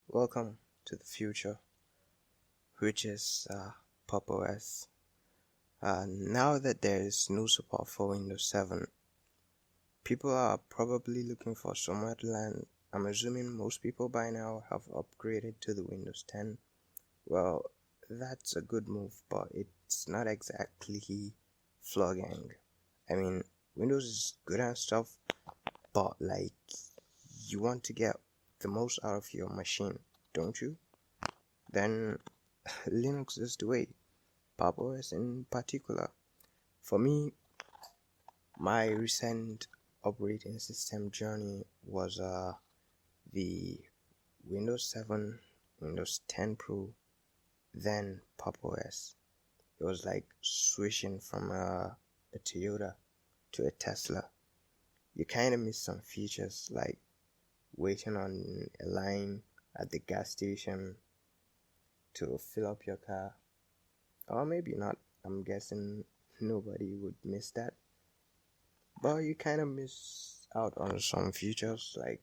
Welcome to the future, which is Pop OS. Now that there is no support for Windows 7, people are probably looking for somewhere to land. I'm assuming most people by now have upgraded to the Windows 10. Well, that's a good move, but it's not exactly flogging. I mean, Windows is good and stuff, but you want to get the most out of your machine, don't you? Then Linux is the way. Pop OS in particular. For me, my recent operating system journey was the Windows 7, Windows 10 Pro, then Pop OS. It was like switching from a Toyota to a Tesla. You kind of miss some features like waiting on a line at the gas station to fill up your car. Or maybe not. I'm guessing nobody would miss that. But you kind of miss out on some features like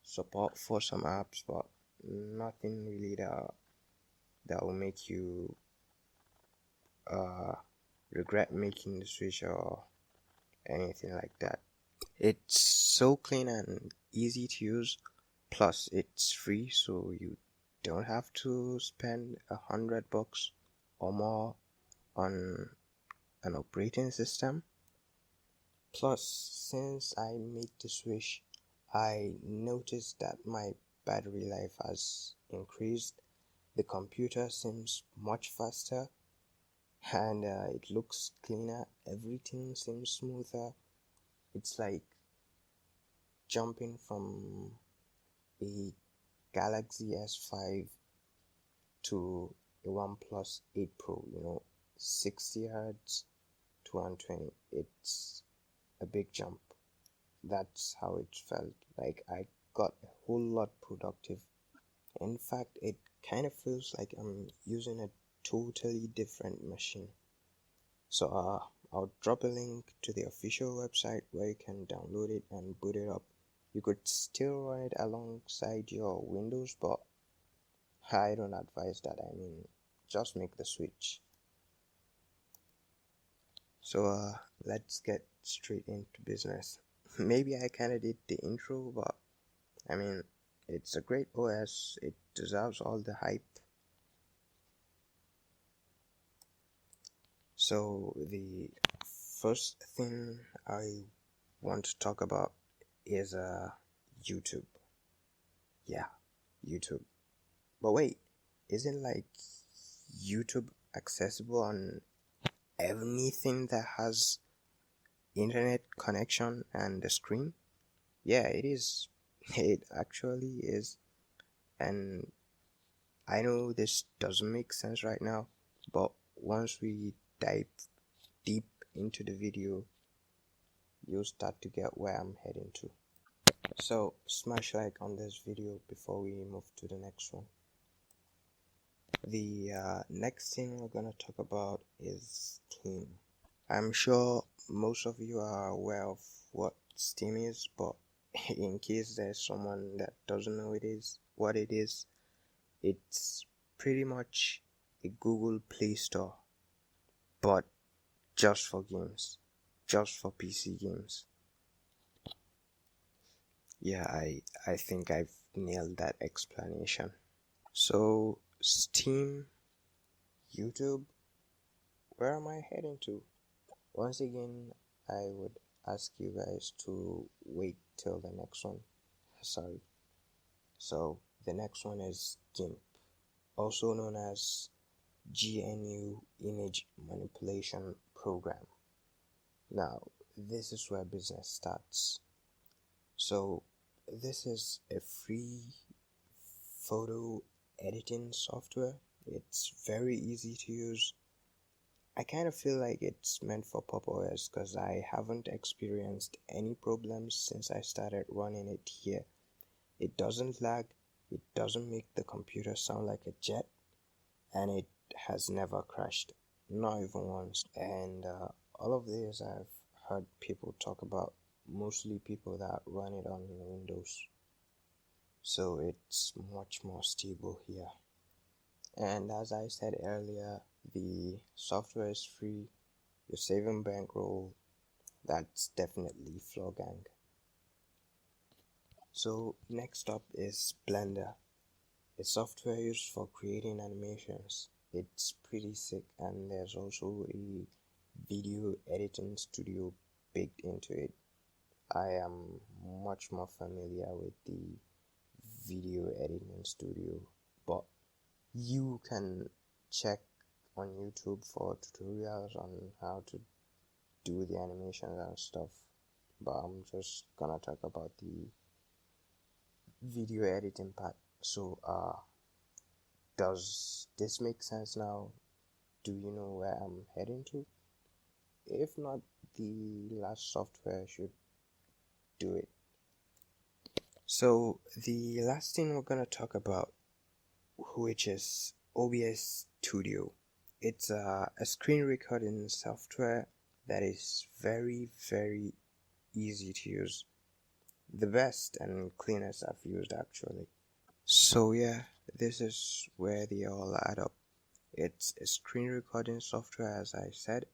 support for some apps, but nothing really that will make you regret making the switch or anything like that. It's so clean and easy to use, plus it's free, so you don't have to spend $100 or more on an operating system. Plus, since I made the switch, I noticed that my battery life has increased. The computer seems much faster and it looks cleaner. Everything seems smoother. It's like jumping from a Galaxy S5 to a OnePlus 8 Pro, 60 Hz to 120. It's a big jump. That's how it felt. Like I got a whole lot productive. In fact, it kind of feels like I'm using a totally different machine. So I'll drop a link to the official website where you can download it and boot it up. You could still run it alongside your Windows, but I don't advise that. I mean, just make the switch. So let's get straight into business. Maybe I kinda did the intro, but I mean, it's a great OS. It deserves all the hype. So the first thing I want to talk about is YouTube. Yeah, YouTube. But wait, isn't YouTube accessible on anything that has internet connection and a screen? Yeah, it is. It actually is. And I know this doesn't make sense right now, but once we dive deep into the video, you'll start to get where I'm heading to. So smash like on this video before we move to the next one. The next thing we're gonna talk about is Steam. I'm sure most of you are aware of what Steam is, but in case there's someone that doesn't know what it is, it's pretty much a Google Play Store, but just for games, just for PC games. Yeah, I think I've nailed that explanation. So Steam, YouTube, where am I heading to? Once again, I would ask you guys to wait till the next one. Sorry. So the next one is GIMP, also known as GNU Image Manipulation Program. Now, this is where business starts. So this is a free photo editing software. It's very easy to use. I kind of feel like it's meant for Pop OS because I haven't experienced any problems since I started running it here. It doesn't lag, it doesn't make the computer sound like a jet, and it has never crashed, not even once. And all of this I've heard people talk about mostly people that run it on Windows, so it's much more stable here. And as I said earlier, the software is free, you're saving bankroll. That's definitely Floorgang. So next up is Blender. It's software used for creating animations. It's pretty sick, and there's also a video editing studio baked into it. I am much more familiar with the video editing studio, but you can check on YouTube for tutorials on how to do the animations and stuff, but I'm just gonna talk about the video editing part. So does this make sense now? Do you know where I'm heading to? If not, the last software should do it. So the last thing we're gonna talk about, which is OBS Studio. It's a screen recording software that is very easy to use. The best and cleanest I've used, actually. So yeah, this is where they all add up. It's a screen recording software, as I said,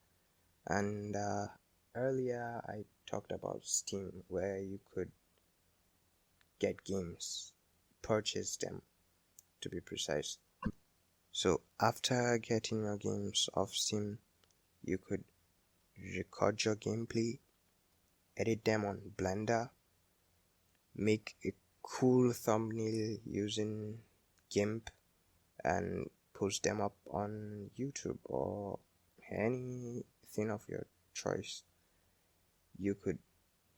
and earlier I talked about Steam, where you could get games, purchase them to be precise. So after getting your games off Steam, you could record your gameplay, edit them on Blender, make a cool thumbnail using GIMP, and post them up on YouTube or anything of your choice. You could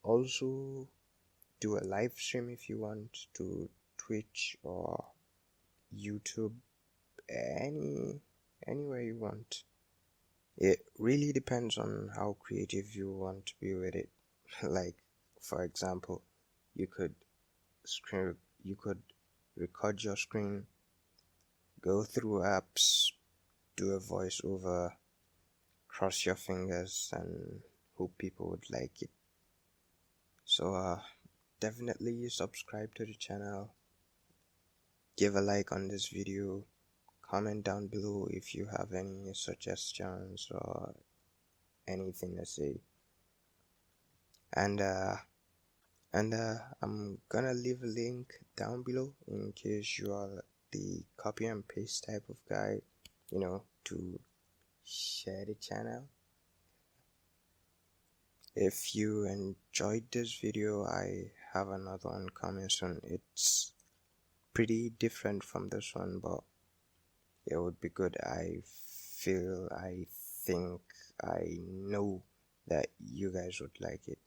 also do a live stream if you want to Twitch or YouTube, anywhere you want. It really depends on how creative you want to be with it. Like, for example, you could record your screen, go through apps, do a voiceover, cross your fingers, and hope people would like it. So definitely subscribe to the channel, give a like on this video, comment down below if you have any suggestions or anything to say, and I'm gonna leave a link down below in case you are the copy and paste type of guy, to share the channel. If you enjoyed this video, I have another one coming soon. It's pretty different from this one, but it would be good. I think, I know that you guys would like it.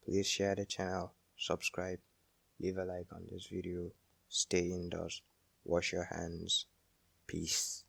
Please share the channel, subscribe, leave a like on this video, stay indoors, wash your hands. Peace.